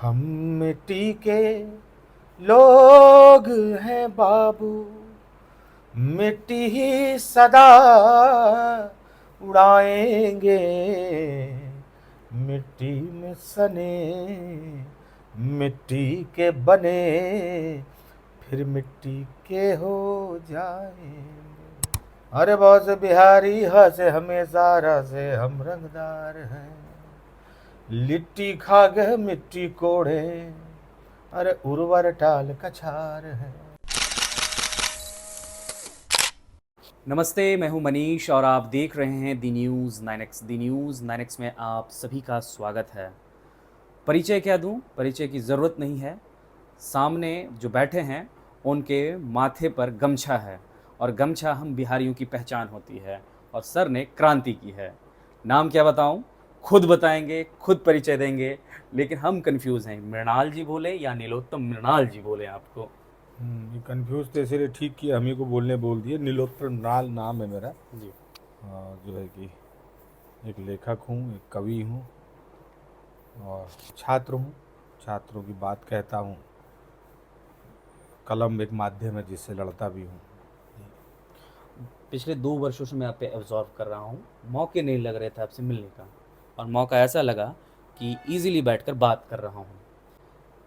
हम मिट्टी के लोग हैं बाबू, मिट्टी ही सदा उड़ाएंगे, मिट्टी में सने मिट्टी के बने, फिर मिट्टी के हो जाएंगे। अरे बहुत से बिहारी हंसे हमेशा से हम रंगदार हैं, लिट्टी खा गए मिट्टी कोड़े, अरे उर्वर टाल कछार है। नमस्ते, मैं हूं मनीष और आप देख रहे हैं दी न्यूज़ 9X। दी न्यूज़ 9X में आप सभी का स्वागत है। परिचय क्या दूं? परिचय की ज़रूरत नहीं है। सामने जो बैठे हैं उनके माथे पर गमछा है और गमछा हम बिहारियों की पहचान होती है और सर ने क्रांति की है। नाम क्या बताऊं? खुद बताएंगे, खुद परिचय देंगे, लेकिन हम कंफ्यूज हैं, मृणाल जी बोले या नीलोत्तम मृणाल जी बोले आपको। ये कंफ्यूज तो इसीलिए ठीक किया, हम ही को बोल दिए। नीलोत्पल मृणाल नाम है मेरा। जी। जो है कि एक लेखक हूँ, एक कवि हूँ और छात्र हूँ। छात्रों की बात कहता हूँ। कलम एक माध्यम है जिससे लड़ता भी हूँ। पिछले 2 वर्षों से मैं आप पे ऑब्जर्व कर रहा हूँ, मौके नहीं लग रहे थे आपसे मिलने का, और मौका ऐसा लगा कि इजीली बैठकर बात कर रहा हूँ।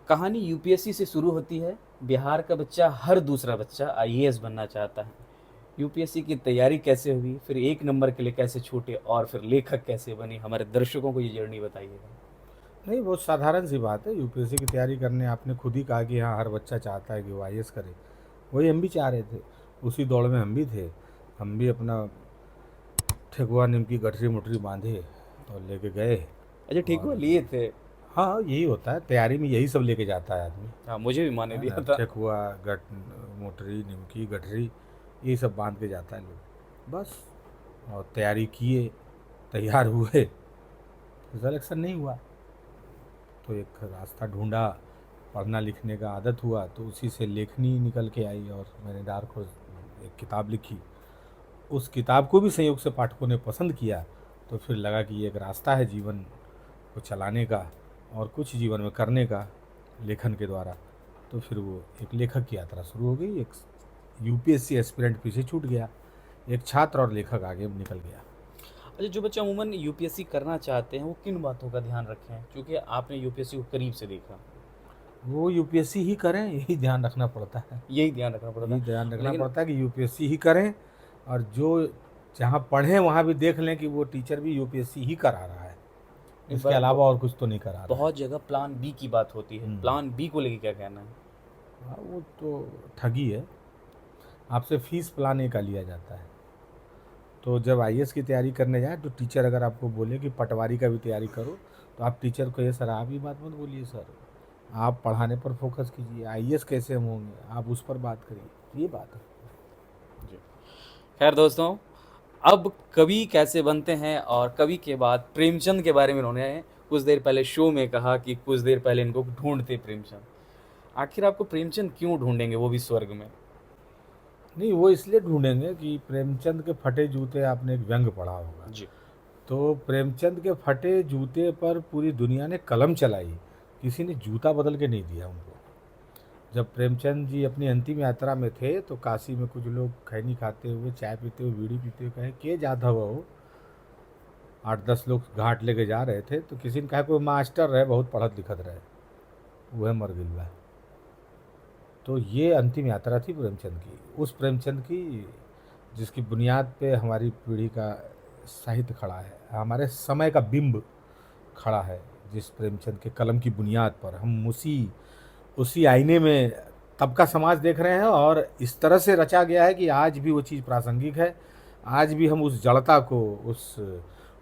कहानी यूपीएससी से शुरू होती है। बिहार का बच्चा, हर दूसरा बच्चा आईएएस बनना चाहता है। यूपीएससी की तैयारी कैसे हुई, फिर 1 नंबर के लिए कैसे छूटे और फिर लेखक कैसे बने, हमारे दर्शकों को ये जर्नी बताइएगा। नहीं, बहुत साधारण सी बात है। यूपीएससी की तैयारी करने आपने खुद ही कहा कि हाँ, हर बच्चा चाहता है कि वो आईएएस करे। वही हम भी चाह रहे थे, उसी दौड़ में हम भी थे। हम भी अपना ठेकुआ नीम की गठरी मुठरी बांधे और लेके गए। अच्छा, ठीक हुआ और लिए थे? हाँ, यही होता है, तैयारी में यही सब लेके जाता है आदमी, हाँ, मुझे भी माने है दिया ना। था। ठेकुआ, गट मोटरी, निमकी, गठरी, यही सब बांध के जाता है लोग, बस। और तैयारी किए, तैयार हुए, सिलेक्शन नहीं हुआ तो एक रास्ता ढूंढा। पढ़ना लिखने का आदत हुआ तो उसी से लेखनी निकल के आई और मैंने डार्क हॉर्स एक किताब लिखी। उस किताब को भी संयोग से पाठकों ने पसंद किया, तो फिर लगा कि ये एक रास्ता है जीवन को चलाने का और कुछ जीवन में करने का लेखन के द्वारा। तो फिर वो एक लेखक की यात्रा शुरू हो गई। एक यूपीएससी एस्पिरेंट पीछे छूट गया, एक छात्र और लेखक आगे निकल गया। अच्छा, जो बच्चे अमूमन यूपीएससी करना चाहते हैं वो किन बातों का ध्यान रखें, क्योंकि आपने यूपीएससी को करीब से देखा। वो यूपीएससी ही करें, यही ध्यान रखना पड़ता है। यही ध्यान रखना पड़ता यही है। ध्यान रखना लेकिन पड़ता है कि यूपीएससी ही करें। और जो जहाँ पढ़ें वहाँ भी देख लें कि वो टीचर भी यूपीएससी ही करा रहा है, इसके अलावा और कुछ तो नहीं करा रहा है। बहुत जगह प्लान बी की बात होती है। प्लान बी को लेके क्या कहना है? हाँ, वो तो ठगी है। आपसे फीस प्लान ए का लिया जाता है। तो जब आईएएस की तैयारी करने जाए तो टीचर अगर आपको बोले कि पटवारी का भी तैयारी करो, तो आप टीचर को, ये सर आप ये बात मत बोलिए सर, आप पढ़ाने पर फोकस कीजिए, आईएएस कैसे हम होंगे आप उस पर बात करिए, ये बात है। जी। खैर दोस्तों, अब कवि कैसे बनते हैं और कवि के बाद प्रेमचंद के बारे में उन्होंने कुछ देर पहले शो में कहा कि कुछ देर पहले इनको ढूंढते प्रेमचंद। आखिर आपको प्रेमचंद क्यों ढूंढेंगे, वो भी स्वर्ग में? नहीं, वो इसलिए ढूंढेंगे कि प्रेमचंद के फटे जूते, आपने एक व्यंग पढ़ा होगा। जी। तो प्रेमचंद के फटे जूते पर पूरी दुनिया ने कलम चलाई, किसी ने जूता बदल के नहीं दिया उनको। जब प्रेमचंद जी अपनी अंतिम यात्रा में थे तो काशी में कुछ लोग खैनी खाते हुए, चाय पीते हुए, बीड़ी पीते हुए कहे के जाता हुआ हो। 8-10 लोग घाट लेके जा रहे थे तो किसी ने कहा कोई मास्टर रहे, बहुत पढ़त लिखत रहे, वह मर गया। तो ये अंतिम यात्रा थी प्रेमचंद की। उस प्रेमचंद की जिसकी बुनियाद पे हमारी पीढ़ी का साहित्य खड़ा है, हमारे समय का बिंब खड़ा है। जिस प्रेमचंद के कलम की बुनियाद पर हम उसी उसी आईने में तब का समाज देख रहे हैं, और इस तरह से रचा गया है कि आज भी वो चीज़ प्रासंगिक है। आज भी हम उस जड़ता को,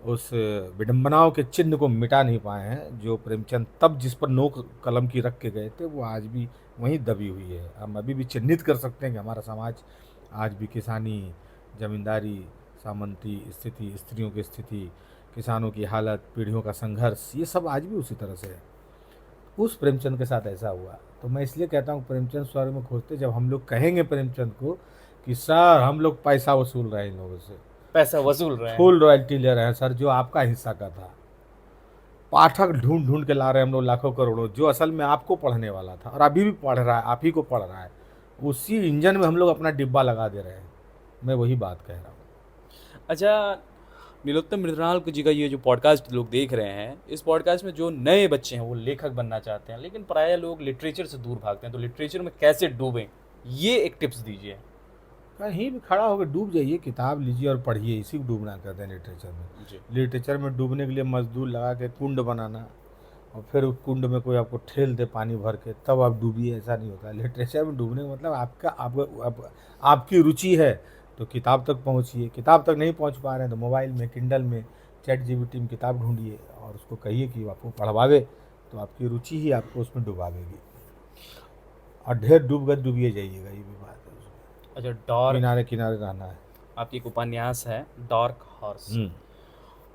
उस विडंबनाओं के चिन्ह को मिटा नहीं पाए हैं। जो प्रेमचंद तब जिस पर नोक कलम की रख के गए थे, वो आज भी वहीं दबी हुई है। हम अभी भी चिन्हित कर सकते हैं कि हमारा समाज आज भी किसानी, जमींदारी, सामंती स्थिति, स्त्रियों की स्थिति, किसानों की हालत, पीढ़ियों का संघर्ष, ये सब आज भी उसी तरह से है। उस प्रेमचंद के साथ ऐसा हुआ। तो मैं इसलिए कहता हूँ प्रेमचंद स्वर्ग में खोजते। जब हम लोग कहेंगे प्रेमचंद को कि सर हम लोग पैसा वसूल रहे हैं इन लोगों से, पैसा वसूल रहे हैं। फुल रॉयल्टी ले रहे हैं सर, जो आपका हिस्सा का था, पाठक ढूंढ ढूंढ के ला रहे हैं हम लोग लाखों करोड़ों, जो असल में आपको पढ़ने वाला था और अभी भी पढ़ रहा है, आप ही को पढ़ रहा है, उसी इंजन में हम लोग अपना डिब्बा लगा दे रहे हैं। मैं वही बात कह रहा हूँ। अच्छा, नीलोत्तम मृणाल जी का ये जो पॉडकास्ट लोग देख रहे हैं, इस पॉडकास्ट में जो नए बच्चे हैं वो लेखक बनना चाहते हैं, लेकिन प्रायः लोग लिटरेचर से दूर भागते हैं, तो लिटरेचर में कैसे डूबें, ये एक टिप्स दीजिए। कहीं भी खड़ा होकर डूब जाइए, किताब लीजिए और पढ़िए, इसी को डूबना कहते हैं लिटरेचर में। जी। लिटरेचर में डूबने के लिए मजदूर लगा के कुंड बनाना और फिर उस कुंड में कोई आपको ठेल दे पानी भर के, तब आप डूबिए, ऐसा नहीं होता। लिटरेचर में डूबने का मतलब आपकी रुचि है तो किताब तक पहुँचिए, किताब तक नहीं पहुँच पा रहे हैं तो मोबाइल में, किंडल में, ChatGPT में किताब ढूंढिए और उसको कहिए कि आपको पढ़वावे, तो आपकी रुचि ही आपको उसमें डुबावेगी। और ढेर डूब गए डूबिए जाइएगा, ये भी बात है उसमें। अच्छा, डार्क, किनारे किनारे रहना है। आपकी एक उपन्यास है डार्क हॉर्स।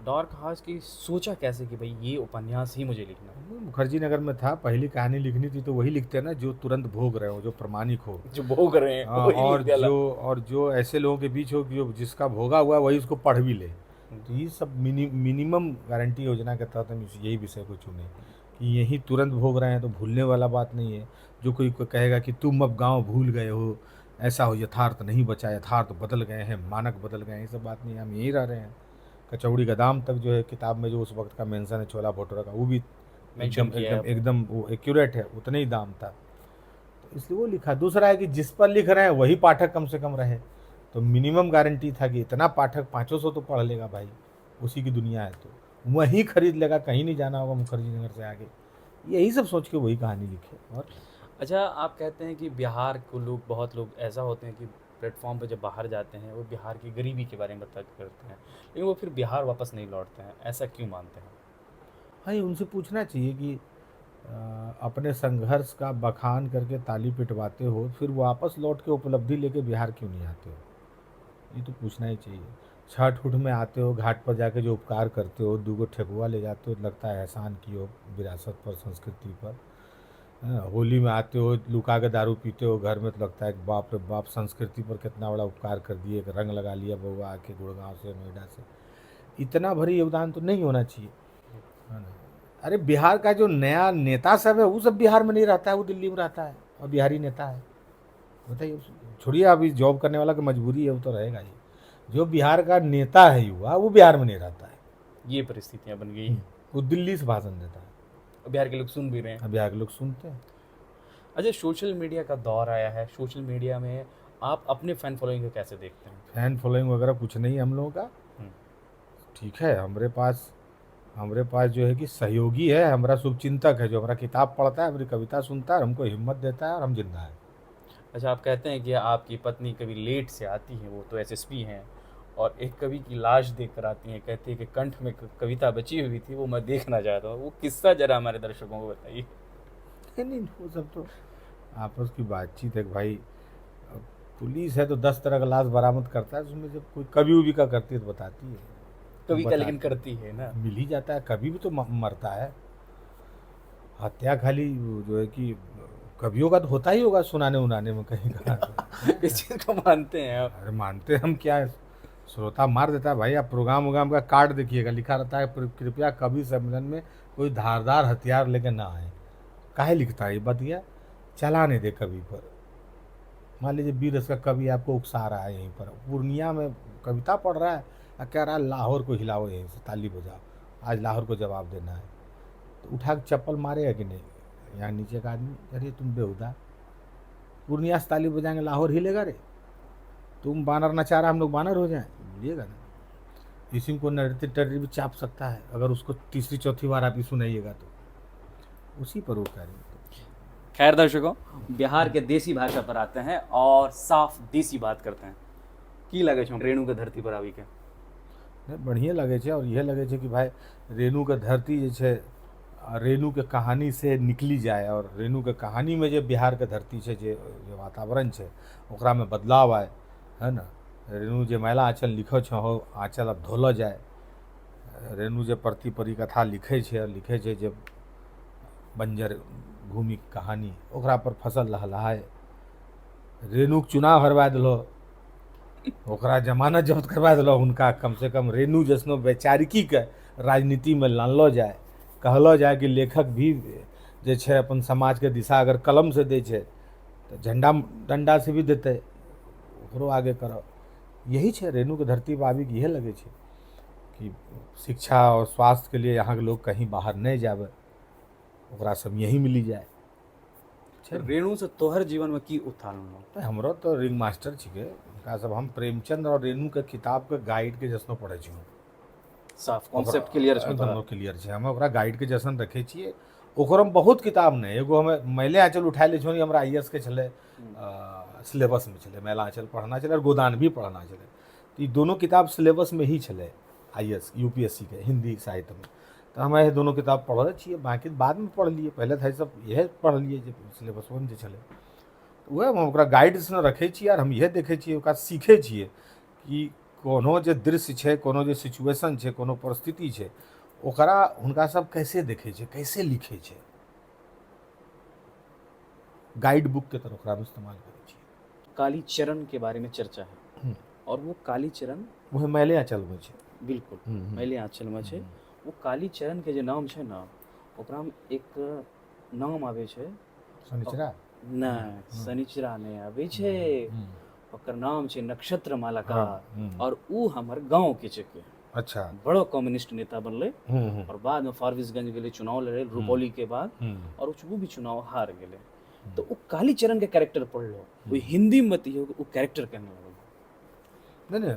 डार्क हॉर्स की सोचा कैसे कि भाई ये उपन्यास ही मुझे लिखना है? मुखर्जी नगर में था, पहली कहानी लिखनी थी तो वही लिखते हैं ना जो तुरंत भोग रहे हो, जो प्रमाणिक हो। जो भोग रहे हैं हाँ, वही और लिख डाला। जो ऐसे लोगों के बीच हो कि जो जिसका भोगा हुआ है वही उसको पढ़ भी ले। तो ये सब मिनिमम गारंटी योजना के तहत हम यही विषय को चुने कि यही तुरंत भोग रहे हैं, तो भूलने वाला बात नहीं है। जो कोई कहेगा कि तुम अब गांव भूल गए हो, ऐसा हो, यथार्थ नहीं बचा, यथार्थ बदल गए हैं, मानक बदल गए हैं, ये सब बात नहीं है। हम यही रह रहे हैं। कचौड़ी का दाम तक जो है किताब में जो उस वक्त का मेंशन है छोला भटूरा का, वो भी मेंशन किया है। एकदम वो एक्यूरेट है, उतने ही दाम था, तो इसलिए वो लिखा। दूसरा है कि जिस पर लिख रहे हैं वही पाठक कम से कम रहे, तो मिनिमम गारंटी था कि इतना पाठक 500 तो पढ़ लेगा भाई, उसी की दुनिया है तो वहीं खरीद लेगा, कहीं नहीं जाना होगा मुखर्जी नगर से आगे। यही सब सोच के वही कहानी लिखे। और अच्छा, आप कहते हैं कि बिहार को लोग, बहुत लोग ऐसा होते हैं कि प्लेटफॉर्म पे जब बाहर जाते हैं वो बिहार की गरीबी के बारे में बता करते हैं, लेकिन वो फिर बिहार वापस नहीं लौटते हैं, ऐसा क्यों मानते हैं? भाई उनसे पूछना चाहिए कि अपने संघर्ष का बखान करके ताली पिटवाते हो, फिर वापस लौट के उपलब्धि लेके बिहार क्यों नहीं आते हो? ये तो पूछना ही चाहिए। छठ उठ में आते हो, घाट पर जाके जो उपकार करते हो, 2 ठेकुआ ले जाते हो, लगता है एहसान की हो विरासत पर, संस्कृति पर। हाँ, होली में आते हो, लुका के दारू पीते हो घर में, तो लगता है कि बाप रे बाप, संस्कृति पर कितना बड़ा उपकार कर दिए, एक रंग लगा लिया बउआ आके गुड़गांव से, नोएडा से। इतना भारी योगदान तो नहीं होना चाहिए, है ना। अरे बिहार का जो नया नेता सब है वो सब बिहार में नहीं रहता है, वो दिल्ली में रहता है और बिहारी नेता है। बताइए, छोड़िए, अभी जॉब करने वाला की मजबूरी है, वो तो रहेगा ही। जो बिहार का नेता है युवा, वो बिहार में नहीं रहता है, ये परिस्थितियाँ बन गई हैं। वो दिल्ली से भाषण देता है। बिहार के लोग सुन भी रहे हैं। अब बिहार के लोग सुनते हैं। अच्छा, सोशल मीडिया का दौर आया है, सोशल मीडिया में आप अपने फैन फॉलोइंग को कैसे देखते हैं? फैन फॉलोइंग वगैरह कुछ नहीं है हम लोगों का। हम्म। ठीक है, हमारे पास जो है कि सहयोगी है, हमारा शुभचिंतक है, जो हमारा किताब पढ़ता है, हमारी कविता सुनता है, हमको हिम्मत देता है और हम जिंदा है। अच्छा, आप कहते हैं कि आपकी पत्नी कभी लेट से आती हैं, वो तो एसएसपी हैं, और एक कवि की लाश देख कर आती हैं, कहती है कि कंठ में कविता बची हुई थी, वो मैं देखना चाहता हूँ। वो किस्सा जरा हमारे दर्शकों को बताइए। नहीं, वो सब तो आपस की बातचीत है भाई। अब पुलिस है तो 10 तरह का लाश बरामद करता है, उसमें जब कोई कभी उभी का करती है तो बताती है। कवि का बता- लेकिन करती है ना। मिल ही जाता है, कभी भी तो मरता है। हत्या खाली जो है कि कवियों का तो होता ही होगा, सुनाने उनाने में कहीं का। इस चीज़ को मानते हैं आप? अरे मानते हम क्या है, श्रोता मार देता है भाई। आप प्रोग्राम वोग्राम का कार्ड देखिएगा, लिखा रहता है कृपया कवि सम्मेलन में कोई धारदार हथियार लेके ना आए। काहे लिखता है ये बतिया? चला नहीं दे कवि पर। मान लीजिए 20 रस का कवि आपको उकसा रहा है, यहीं पर पूर्णिया में कविता पढ़ रहा है और कह रहा है लाहौर को हिलाओ, यहीं से ताली बजाओ, आज लाहौर को जवाब देना है, तो उठा के चप्पल मारेगा कि नहीं? यहाँ नीचे का आदमी, अरे तुम बेहुदा, पूर्णिया से ताली बजाएंगे लाहौर हिलेगा रे? तुम बानर नचा रहा, हम लोग बानर हो जाएं? बोलिएगा ना। इसी को नृत्य टर्री भी चाप सकता है अगर उसको तीसरी चौथी बार आप ही सुनाइएगा तो। उसी पर वो कह रहे हैं। खैर दर्शकों, बिहार के देसी भाषा पर आते हैं और साफ देसी बात करते हैं। की लगे छो रेणु के धरती पर आवी के? नहीं, बढ़िया लगे छे। और यह लगे छे कि भाई रेणु के धरती जे छे, रेणु के कहानी से निकली जाए, और रेणु के कहानी में जो बिहार के धरती छे, जे वातावरण छे, ओकरा में बदलाव आए, है ना। रेणु जे मैला आँचल लिखो छे, हो आँचल अब धोलो जाए। रेणु जे प्रति परिकथा लिखे छे, और लिखे छे जे बंजर भूमि की कहानी, ओकरा पर फसल लहलहाए। रेणु के चुनाव हरवा दिलो, ओकरा जमानत जब्त करवा दिलो, उनका कम से कम रेणु जैसनो वैचारिकी के राजनीति में लानलो जाए। कहलो जाए कि लेखक भी जे छै अपन समाज के दिशा अगर कलम से दै छै तो झंडा डंडा से भी देते, ओकरो आगे करब। यही छै रेणु के धरती पर आबि के इहे लगे छै कि शिक्षा और स्वास्थ्य के लिए यहाँ के लोग कहीं बाहर नहीं जावे, ओकरा सब यहीं मिली जाए छै ने। रेणु से तोहर जीवन में की उत्थान हो? तो हमरो तो रिंग मास्टर छिके, हुनका सब हम प्रेमचंद और रेणु के किताब के गाइड के जैसनो पढ़े छी। साफ कॉन्सेप्ट क्लियर छै तोरा? एकदम क्लियर छै, हम ओकरा गाइड के जैसन रखे छिए। ओकरो में बहुत किताब नहीं, एगो हमें मैले आंचल उठा ले छोनी, हमरा आईएएस के छले सिलेबस में छले, मैला आंचल पढ़ना छले और गोदान भी पढ़ना छले। तो ये दोनों किताब सिलेबस में ही छले आईएएस यूपीएससी के हिंदी साहित्य में। तो हम ये दोनों किताब पढ़ले छिए, बाकी बाद में पढ़ लिए, पहले था सब यह पढ़ लिए जे सिलेबस में जे छले। तो वह हम ओकरा गाइड से रखे छिए और हम यह देखे छिए, ओकरा सीखे छिए कि कोनो जे दृश्य छै, कोनो जे सिचुएशन छै, कोनो परिस्थिति छै, ओकरा हुनका सब कैसे देखे छै, कैसे लिखे छै। गाइड बुक के तरह ओकरा इस्तेमाल करे छिए। कालीचरण के बारे में चर्चा है, और वो कालीचरण वह मैले आंचल में छै। बिल्कुल मैले आंचल में छै। वो कालीचरण के जे नाम छै ना, ओकरा में एक नाम आवे छै शनिचरा नहीं, शनिचरा नहीं आवे छै, ओकर नाम छै नक्षत्र मालाका। और ऊ हमर गांव के छिके। अच्छा। बड़ो कम्युनिस्ट नेता बनले और बाद में फारबिसगंज गेले, चुनाव लड़े रुपौली के बाद, और वो भी चुनाव हार गेले। तो वो कालीचरण के कैरेक्टर पढ़ लो, वो हिंदी में बतियो वो कैरेक्टर कहने लगो। नहीं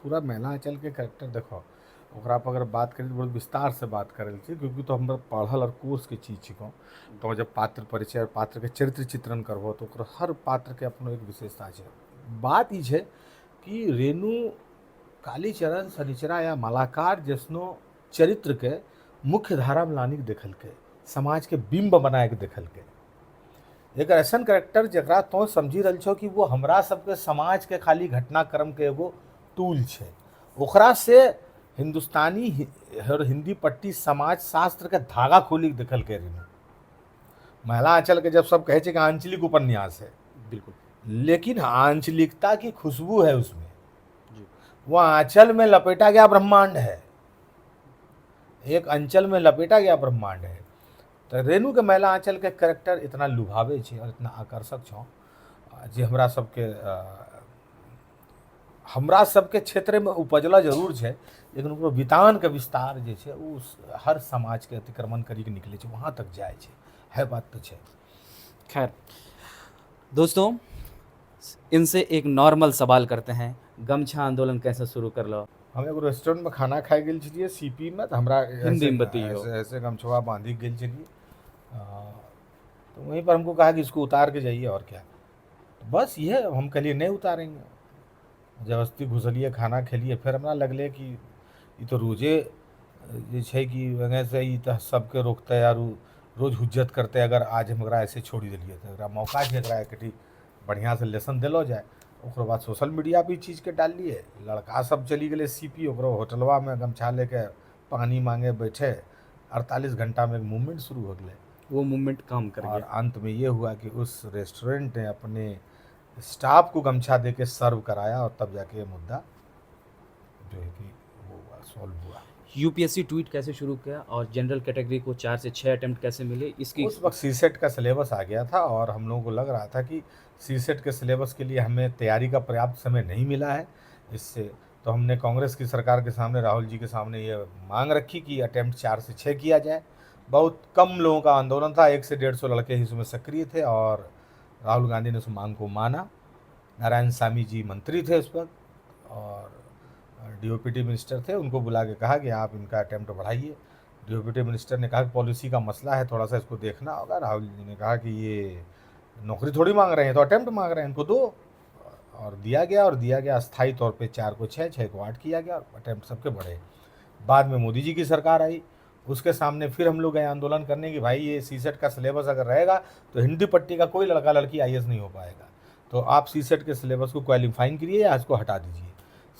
पूरा मैला आंचल के कैरेक्टर देखो, ओकरा पर अगर बात करें तो बहुत विस्तार से बात करे छी, क्योंकि तो हम पढ़ल और कोर्स के चीज छिको। तो जब पात्र परिचय और पात्र के चरित्र चित्रण करबो तो ओकर हर पात्र के अपनो एक विशेषता छै। बात ई छै कि रेणु कालीचरण, शनिचरा या मालाकार जैसनो चरित्र के मुख्य धारा में लानी के देखलकै, समाज के बिंब बनाए के देखलकै। एक ऐसा कैरेक्टर जरा तो समझी रही छो कि वो हमरा सबके समाज के खाली घटनाक्रम के एगो टूल छै, ओकरा से हिंदुस्तानी और हिंदी पट्टी समाज शास्त्र के धागा खोली के देखलकै रेणु। मैला आंचल के जब सब कहे कि आंचलिक उपन्यास है, बिल्कुल, लेकिन आंचलिकता की खुशबू है उसमें। वो आंचल में लपेटा गया ब्रह्मांड है, एक अंचल में लपेटा गया ब्रह्मांड है। तो रेणु के मैला आंचल के कैरेक्टर इतना लुभावे छे और इतना आकर्षक छो जे हमरा सबके क्षेत्र में उपजला जरूर छे, लेकिन ओकरो वितान के विस्तार जे छे उ हर समाज के अतिक्रमण करी के निकले छे, वहाँ तक जाए छे, है बात तो छे। खैर दोस्तों, इनसे एक नॉर्मल सवाल करते हैं, गमछा आंदोलन कैसे शुरू कर लो? हम एगो रेस्टोरेंट में खाना खाए गेल छलिए सीपी में, तो हमरा हिंदी में बतियो। ऐसे गमछवा बांधी गेल छलिए, तो वहीं पर हमको कहा कि इसको उतार के जाइए और क्या। तो बस ये हम कहलिए नहीं उतारेंगे, जबरदस्ती घुसलिए, खाना खेलिए। फिर हमरा लगले कि ये तो रोजे जे छै कि वजह से ई तो सबके रोकते यार, रोज हुज्जत करते, अगर आज हम एकरा ऐसे छोड़ी दिलिए तो एकरा मौका छै, एकरा एक बढ़िया से लेसन दिलो जाए। ओकर बाद सोशल मीडिया पे चीज़ के डाल लिए, लड़का सब चली गए सीपी, ओकरो होटलवा में गमछा लेके पानी मांगे बैठे, 48 घंटा में एक मूवमेंट शुरू हो गए। वो मूवमेंट काम कर और गया। अंत में ये हुआ कि उस रेस्टोरेंट ने अपने स्टाफ को गमछा दे के सर्व कराया, और तब जाके ये मुद्दा जो है कि वो सॉल्व हुआ। यूपीएससी ट्वीट कैसे शुरू किया और जनरल कैटेगरी को 4 से 6 अटेम्प्ट कैसे मिले, इसकी उस वक्त सीसेट का सिलेबस आ गया था और हम लोगों को लग रहा था कि सीसेट के सिलेबस के लिए हमें तैयारी का पर्याप्त समय नहीं मिला है। इससे तो हमने कांग्रेस की सरकार के सामने, राहुल जी के सामने ये मांग रखी कि अटेम्प्ट 4 से 6 किया जाए। बहुत कम लोगों का आंदोलन था, 100 से 150 लड़के ही इसमें सक्रिय थे, और राहुल गांधी ने उस मांग को माना। नारायण सामी जी मंत्री थे उस वक्त और डीओपीटी मिनिस्टर थे, उनको बुला के कहा कि आप इनका अटेम्प्ट बढ़ाइए। डीओपीटी मिनिस्टर ने कहा कि पॉलिसी का मसला है, थोड़ा सा इसको देखना होगा। राहुल जी ने कहा कि ये नौकरी थोड़ी मांग रहे हैं, तो अटेम्प्ट मांग रहे हैं, इनको दो। और दिया गया अस्थायी तौर पे 4 को 6, 6 को 8 किया गया, और अटेम्प्ट सबके बढ़े। बाद में मोदी जी की सरकार आई, उसके सामने फिर हम लोग गए आंदोलन करने कि भाई ये सीसेट का सिलेबस अगर रहेगा तो हिंदी पट्टी का कोई लड़का लड़की आईएएस नहीं हो पाएगा, तो आप सीसेट के सिलेबस को क्वालिफाइंग करिए या इसको हटा दीजिए।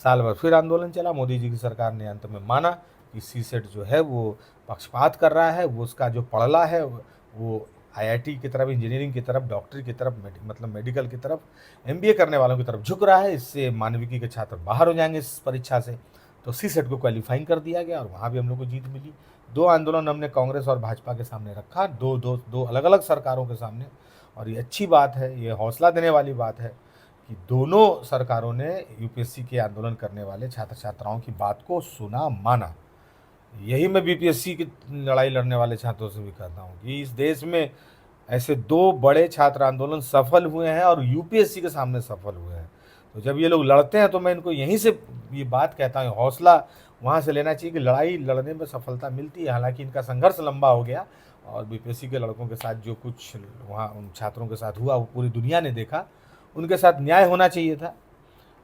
साल भर फिर आंदोलन चला, मोदी जी की सरकार ने अंत में माना कि सीसेट जो है वो पक्षपात कर रहा है, वो उसका जो पढ़ला है वो आईआईटी की तरफ, इंजीनियरिंग की तरफ, डॉक्टरी की तरफ, मतलब मेडिकल की तरफ, एमबीए करने वालों की तरफ झुक रहा है। इससे मानविकी के छात्र बाहर हो जाएंगे इस परीक्षा से। तो सीसेट को क्वालिफाइंग कर दिया गया और वहाँ भी हम लोग को जीत मिली। दो आंदोलन हमने कांग्रेस और भाजपा के सामने रखा, दो अलग अलग सरकारों के सामने। और ये अच्छी बात है, ये हौसला देने वाली बात है कि दोनों सरकारों ने यूपीएससी के आंदोलन करने वाले छात्र छात्राओं की बात को सुना, माना। यही मैं बीपीएससी की लड़ाई लड़ने वाले छात्रों से भी कहता हूँ कि इस देश में ऐसे दो बड़े छात्र आंदोलन सफल हुए हैं और यूपीएससी के सामने सफल हुए हैं। तो जब ये लोग लड़ते हैं तो मैं इनको यहीं से ये बात कहता हूँ, हौसला वहाँ से लेना चाहिए कि लड़ाई लड़ने में सफलता मिलती है। हालांकि इनका संघर्ष लंबा हो गया और बीपीएससी के लड़कों के साथ जो कुछ वहाँ उन छात्रों के साथ हुआ वो पूरी दुनिया ने देखा, उनके साथ न्याय होना चाहिए था।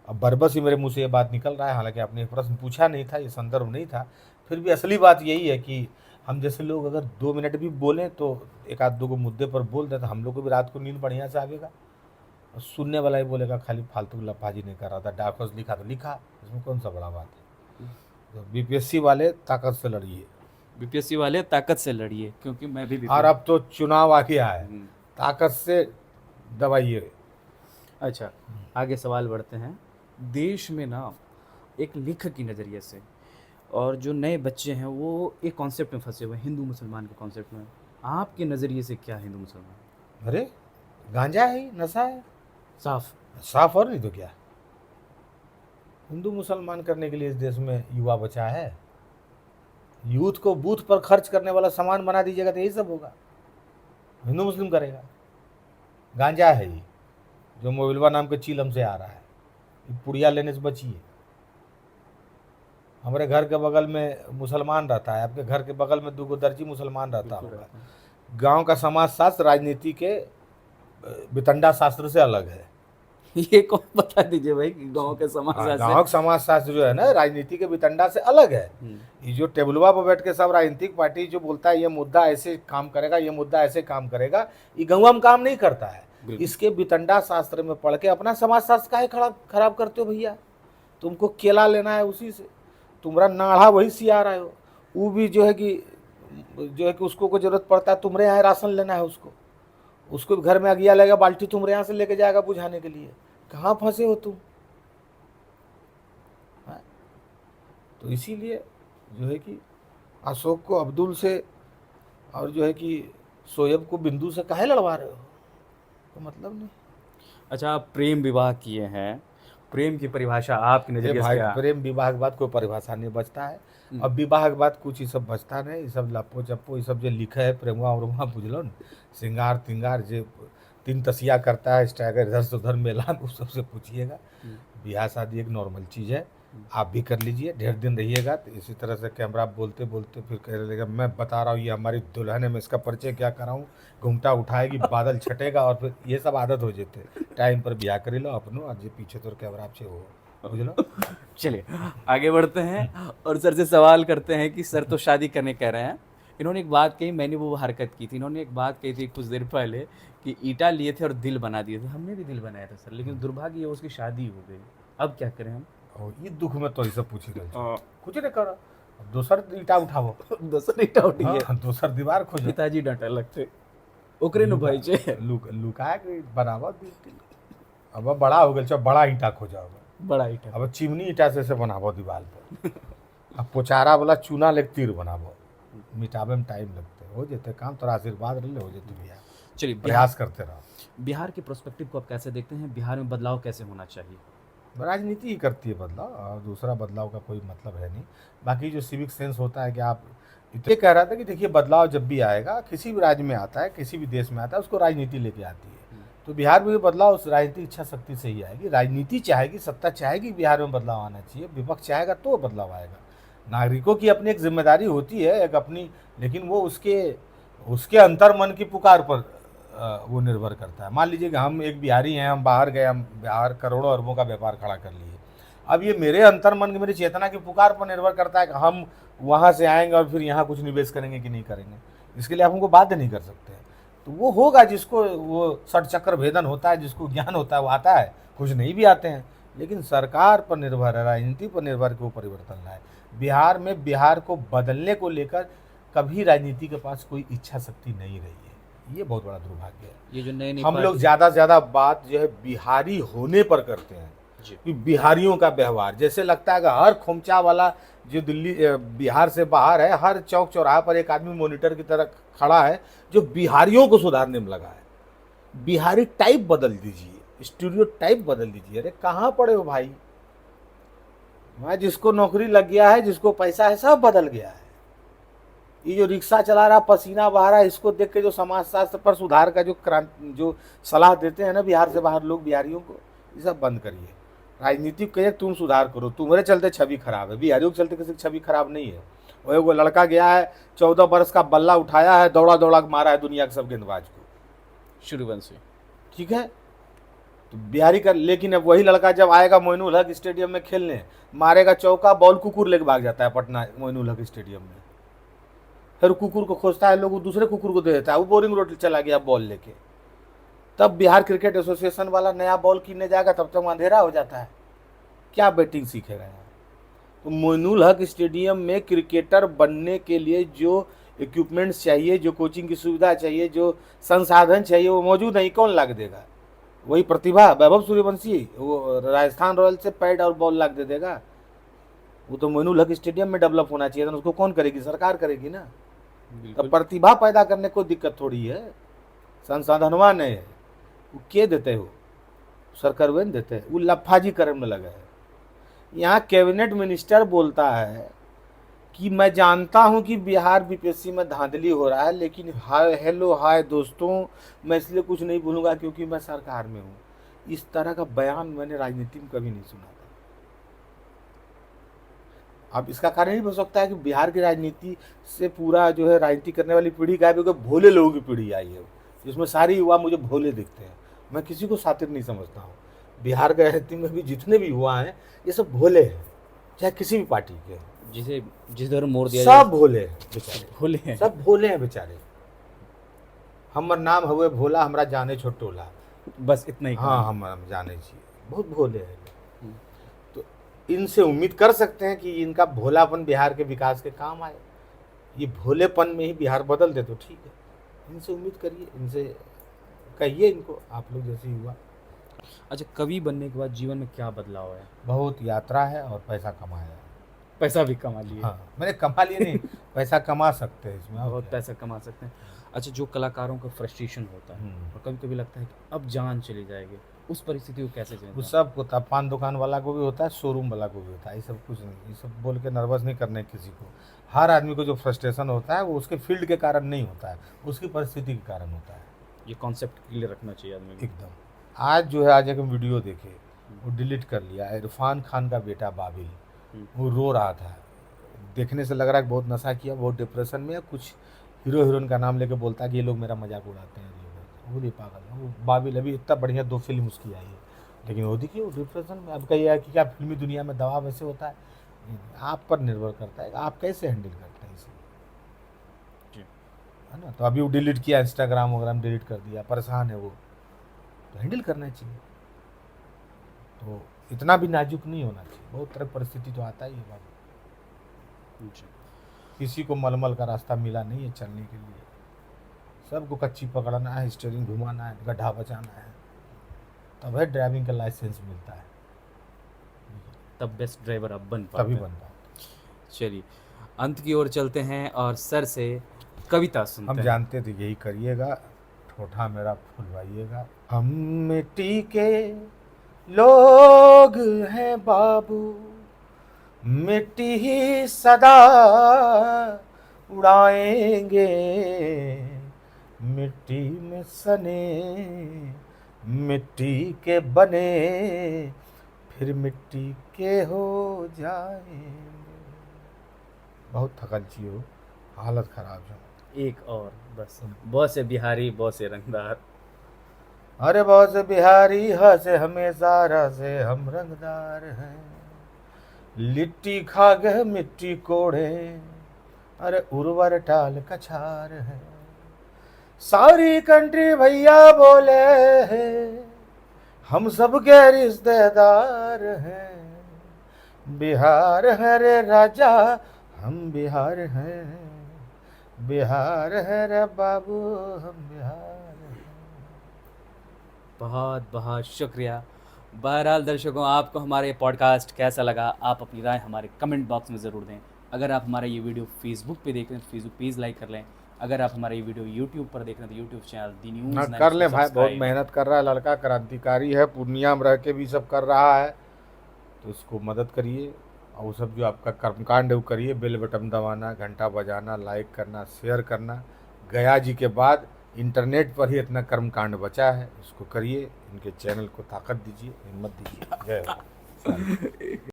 अब बरबस ही मेरे मुंह से ये बात निकल रहा है, हालांकि आपने प्रश्न पूछा नहीं था, ये संदर्भ नहीं था। फिर भी असली बात यही है कि हम जैसे लोग अगर 2 मिनट भी बोलें तो एक आध दो को मुद्दे पर बोल दें तो हम लोग को भी रात को नींद बढ़िया से आवेगा। और सुनने वाला ही बोलेगा खाली फालतू लफाजी नहीं कर रहा था, डाकस लिखा तो लिखा, इसमें कौन सा बड़ा बात है। तो बीपीएससी वाले ताकत से लड़िए, बीपीएससी वाले ताकत से लड़िए, क्योंकि मैं भी और अब तो चुनाव आ गया है, हम्म। ताकत से दबाइए। अच्छा, आगे सवाल बढ़ते हैं। देश में ना एक लेखक की नज़रिए से और जो नए बच्चे हैं वो एक कॉन्सेप्ट में फंसे हुए हैं, हिंदू मुसलमान के कॉन्सेप्ट में। आपके नज़रिए से क्या हिंदू मुसलमान? अरे गांजा है, नशा है, साफ साफ, और नहीं तो क्या। हिंदू मुसलमान करने के लिए इस देश में युवा बचा है। यूथ को बूथ पर खर्च करने वाला सामान बना दीजिएगा तो यही सब होगा, हिंदू मुस्लिम करेगा। गांजा है ये जो मोबिलवा नाम के चीलम से आ रहा है, पुड़िया लेने से बचिए। हमारे घर के बगल में मुसलमान रहता है, आपके घर के बगल में 2 दर्जी मुसलमान रहता होगा। गांव का समाज शास्त्र राजनीति के वितंडा शास्त्र से अलग है। ये कौन बता दीजिए भाई कि गांव के समाज शास्त्र? गांव का समाज शास्त्र जो है ना राजनीति के वितंडा से अलग है। ये जो टेबलवा पर बैठ के सब राजनीतिक पार्टी जो बोलता है ये मुद्दा ऐसे काम करेगा, ये मुद्दा ऐसे काम करेगा, ये गाँव में काम नहीं करता है। इसके वितंडा शास्त्र में पढ़ के अपना समाज शास्त्र काहे खराब करते हो भैया। तुमको केला लेना है उसी से, तुम्हारा नाढ़ा वही सिया रहे हो। वो भी जो है कि उसको को जरूरत पड़ता है, तुम्हारे यहाँ राशन लेना है उसको भी घर में अगिया लगेगा, बाल्टी तुम्हारे यहाँ से लेके जाएगा बुझाने के लिए। कहाँ फंसे हो तुम? तो इसीलिए जो है कि अशोक को अब्दुल से और जो है कि शोएब को बिंदु से काहे लड़वा रहे हो, तो मतलब नहीं। अच्छा, आप प्रेम विवाह किए हैं, प्रेम की परिभाषा आपकी नजरिए से क्या? प्रेम विवाह के बाद कोई परिभाषा नहीं बचता है। अब विवाह के बाद कुछ ही सब बचता नहीं, ये सब लप्पो चप्पो ये सब जो लिखे है प्रेमवा उरमा बुझलो न, सिंगार तिंगार जो 3 तसिया करता है, स्टैगर इधर से उधर मेलान, उस सबसे पूछिएगा। ब्याह शादी एक नॉर्मल चीज़ है, आप भी कर लीजिए, ढेर दिन रहिएगा। तो इसी तरह से कैमरा बोलते बोलते फिर कह रहेगा मैं बता रहा हूँ ये हमारी दुल्हन है, मैं इसका परिचय क्या कराऊँ, घूमटा उठाएगी, बादल छटेगा, और फिर ये सब आदत हो जाते। टाइम पर ब्याह कर लो अपनो, और जो पीछे तो कैमरा आपसे हो, बुझलो। चलिए आगे बढ़ते हैं और सर से सवाल करते हैं कि सर तो शादी करने कह रहे हैं, इन्होंने एक बात कही, मैंने वो हरकत की थी। इन्होंने एक बात कही थी कुछ देर पहले कि ईंटा लिए थे और दिल बना दिए थे। हमने भी दिल बनाया था सर, लेकिन दुर्भाग्य है उसकी शादी हो गई। अब क्या करें हम? ये दुख में तो सब पूछी गए, कुछ नहीं करो, दोसर ईटा उठाओ, दोसर ईटा उठिए, दोसर दीवार खोजो। पिताजी डांटे लगते ओकरे न भाई जे लुका के बनावा। अब बड़ा हो गया, बड़ा ईटा खोजा, बड़ा ईटा, अब चिमनी ईटा से बनाबो दीवार पर। अब पोचारा वाला चूना लेके तीर बनाबो, मिटावे में टाइम लगते, हो जाते काम। तो आशीर्वाद रहे हो जाते भैया। चलिए प्रयास करते रहो। बिहार के प्रोस्पेक्टिव को आप कैसे देखते हैं? बिहार में बदलाव कैसे होना चाहिए? राजनीति ही करती है बदलाव, और दूसरा बदलाव का कोई मतलब है नहीं। बाकी जो सिविक सेंस होता है कि आप ये कह रहा था कि देखिए बदलाव जब भी आएगा, किसी भी राज्य में आता है, किसी भी देश में आता है, उसको राजनीति लेके आती है। तो बिहार में भी बदलाव उस राजनीतिक इच्छा शक्ति से ही आएगी। राजनीति चाहेगी, सत्ता चाहेगी बिहार में बदलाव आना चाहिए, विपक्ष चाहेगा तो बदलाव आएगा। नागरिकों की अपनी एक जिम्मेदारी होती है, एक अपनी, लेकिन वो उसके अंतर मन की पुकार पर वो निर्भर करता है। मान लीजिए कि हम एक बिहारी हैं, हम बाहर गए, हम बिहार करोड़ों अरबों का व्यापार खड़ा कर लिए। अब ये मेरे अंतर मन की, मेरी चेतना की पुकार पर निर्भर करता है कि हम वहाँ से आएंगे और फिर यहाँ कुछ निवेश करेंगे कि नहीं करेंगे। इसके लिए आप हमको बाध्य नहीं कर सकते। तो वो होगा जिसको वो षट चक्र भेदन होता है, जिसको ज्ञान होता है वो आता है, कुछ नहीं भी आते हैं। लेकिन सरकार पर निर्भर है, राजनीति पर निर्भर के वो परिवर्तन लाए। बिहार में बिहार को बदलने को लेकर कभी राजनीति के पास कोई इच्छा शक्ति नहीं रही है। ये बहुत बड़ा दुर्भाग्य है। ये जो नए हम लोग ज़्यादा से ज़्यादा बात जो है बिहारी होने पर करते हैं कि बिहारियों का व्यवहार, जैसे लगता है कि हर खोमचा वाला जो दिल्ली बिहार से बाहर है, हर चौक चौराहा पर एक आदमी मॉनिटर की तरह खड़ा है जो बिहारियों को सुधारने में लगा है। बिहारी टाइप बदल दीजिए, स्टीरियो टाइप बदल दीजिए। अरे कहाँ पड़े हो भाई? वहाँ जिसको नौकरी लग गया है, जिसको पैसा है, सब बदल गया है। ये जो रिक्शा चला रहा, पसीना बहा रहा, इसको देख के जो समाजशास्त्र पर सुधार का जो सलाह देते हैं ना बिहार से बाहर लोग बिहारियों को, ये सब बंद करिए। राजनीतिक कहिए तुम सुधार करो, तुम्हारे चलते छवि खराब है, बिहारियों के चलते किसी की छवि खराब नहीं है। वो लड़का गया है, 14 बरस का बल्ला उठाया है, दौड़ा दौड़ा के मारा है दुनिया के सब गेंदबाज को, सूर्यवंशी। ठीक है। तो बिहारी का, लेकिन अब वही लड़का जब आएगा मोइनुल हक स्टेडियम में खेलने, मारेगा चौका, बॉल कुकुर लेके भाग जाता है पटना मोइनुल हक स्टेडियम में। फिर कुकुर को खोजता है, लोग वो दूसरे कुकुर को दे देता है, वो बोरिंग रोड चला गया बॉल लेके। तब बिहार क्रिकेट एसोसिएशन वाला नया बॉल कीनने जाएगा, तब तक अंधेरा हो जाता है। क्या बैटिंग सीखेगा यार? तो मोइनुल हक स्टेडियम में क्रिकेटर बनने के लिए जो इक्विपमेंट्स चाहिए, जो कोचिंग की सुविधा चाहिए, जो संसाधन चाहिए, वो मौजूद नहीं। कौन ला के देगा? वही प्रतिभा वैभव सूर्यवंशी, वो राजस्थान रॉयल से पैड और बॉल ला के दे देगा? वो तो मोइनुल हक स्टेडियम में डेवलप होना चाहिए था, उसको कौन करेगी? सरकार करेगी ना। तो प्रतिभा पैदा करने को दिक्कत थोड़ी है, संसाधनवा नहीं है, वो के देते हो? सरकार वे देते हैं, वो लफाजी करने में लगे है। यहाँ कैबिनेट मिनिस्टर बोलता है कि मैं जानता हूँ कि बिहार बीपीएससी में धांधली हो रहा है, लेकिन हाय हेलो हाय दोस्तों, मैं इसलिए कुछ नहीं बोलूँगा क्योंकि मैं सरकार में हूँ। इस तरह का बयान मैंने राजनीति में कभी नहीं सुना था। अब इसका कारण ये हो सकता है कि बिहार की राजनीति से पूरा जो है राजनीति करने वाली पीढ़ी का है, क्योंकि भोले लोगों की पीढ़ी आई है, जिसमें सारे युवा मुझे भोले दिखते हैं। मैं किसी को शातिर नहीं समझता हूँ। बिहार के राजनीति में भी जितने भी युवा हैं, ये सब भोले हैं, चाहे किसी भी पार्टी के हैं। जिसे जिस तरह मोड़ दिया सब भोले हैं बेचारे, भोले हैं। सब भोले हैं बेचारे। हमर नाम हुए भोला, हमरा जाने छोटोला, बस इतना ही। हाँ हम जाने चाहिए, बहुत भोले हैं। तो इनसे उम्मीद कर सकते हैं कि इनका भोलापन बिहार के विकास के काम आए। ये भोलेपन में ही बिहार बदल दे तो ठीक है। इनसे उम्मीद करिए, इनसे कहिए इनको, आप लोग जैसे युवा। अच्छा, कवि बनने के बाद जीवन में क्या बदलाव है? बहुत यात्रा है और पैसा कमाया है। पैसा भी कमा लिए। हाँ, मैंने कमा लिए नहीं, पैसा कमा सकते हैं इसमें, बहुत पैसा कमा सकते हैं। अच्छा, जो कलाकारों का फ्रस्ट्रेशन होता है और कभी कभी लगता है कि अब जान चली जाएगी, उस परिस्थिति को कैसे झेलते वो हैं? सब होता है, पान दुकान वाला को भी होता है, शोरूम वाला को भी होता है। ये सब कुछ नहीं, ये सब बोल के नर्वस नहीं करने किसी को। हर आदमी को जो फ्रस्ट्रेशन होता है वो उसके फील्ड के कारण नहीं होता है, उसकी परिस्थिति के कारण होता है। ये कॉन्सेप्ट क्लियर रखना चाहिए आदमी को। एकदम। आज जो है, आज एक वीडियो देखे, वो डिलीट कर लिया। इरफान खान का बेटा बाबिल, वो रो रहा था, देखने से लग रहा है कि बहुत नशा किया, बहुत डिप्रेशन में है। कुछ हीरो हीरोइन का नाम लेके बोलता है कि ये लोग मेरा मजाक उड़ाते हैं, वो नहीं पागल है वो बाबिल। अभी इतना बढ़िया 2 फिल्म उसकी आई है, लेकिन वो देखिए वो डिप्रेशन में। अब कहिए है कि क्या फिल्मी दुनिया में दबाव ऐसे होता है? आप पर निर्भर करता है आप कैसे हैंडल करते हैं इसे, है ना। तो अभी वो डिलीट किया, इंस्टाग्राम वगैरह डिलीट कर दिया, परेशान है वो, तो हैंडल करना चाहिए। तो इतना भी नाजुक नहीं होना चाहिए, बहुत तरह परिस्थिति तो आता ही है बाबू। किसी को मलमल का रास्ता मिला नहीं है चलने के लिए, सबको कच्ची पकड़ना है, स्टीयरिंग घुमाना है, गड्ढा बचाना है, तब है ड्राइविंग का लाइसेंस मिलता है, तब बेस्ट ड्राइवर आप बन पाते तभी हैं। बनता है। चलिए, अंत की ओर चलते हैं और सर से कविता सुनते हम हैं। जानते थे यही करिएगा, ठोठा मेरा फुलवाइएगा। हम मिट्टी के लोग हैं बाबू, मिट्टी ही सदा उड़ाएंगे, मिट्टी में सने मिट्टी के बने, फिर मिट्टी के हो जाएंगे। बहुत थकल छी हो, हालत खराब है। एक और बस, बहुत से बिहारी बहुत से रंगदार। अरे बहुत से बिहारी हंसे हमेशा, रसे हम रंगदार हैं, लिट्टी खा गए मिट्टी कोड़े, अरे उर्वर टाल कछार है। सारी कंट्री भैया बोले हैं, हम सब के रिश्तेदार हैं, बिहार है रे राजा, हम बिहार हैं, बिहार है रे बाबू, हम बिहार हैं। बहुत बहुत शुक्रिया, बहरहाल दर्शकों, आपको हमारा ये पॉडकास्ट कैसा लगा, आप अपनी राय हमारे कमेंट बॉक्स में ज़रूर दें। अगर आप हमारा ये वीडियो फेसबुक पे देख रहे हैं तो फेसबुक पेज लाइक कर लें। अगर आप हमारा ये वीडियो यूट्यूब पर देख रहे हैं तो यूट्यूब चैनल दी न्यूज़ हाँ 9 कर को लें भाई, बहुत सब्सक्राइब। मेहनत कर रहा है लड़का, क्रांतिकारी है, पूर्णिया में रह के भी सब कर रहा है, तो उसको मदद करिए। और वो सब जो आपका कर्मकांड है वो करिए, बेल बटन दबाना, घंटा बजाना, लाइक करना, शेयर करना। गया जी के बाद इंटरनेट पर ही इतना कर्मकांड बचा है, इसको करिए, इनके चैनल को ताकत दीजिए, हिम्मत दीजिए। जय हो।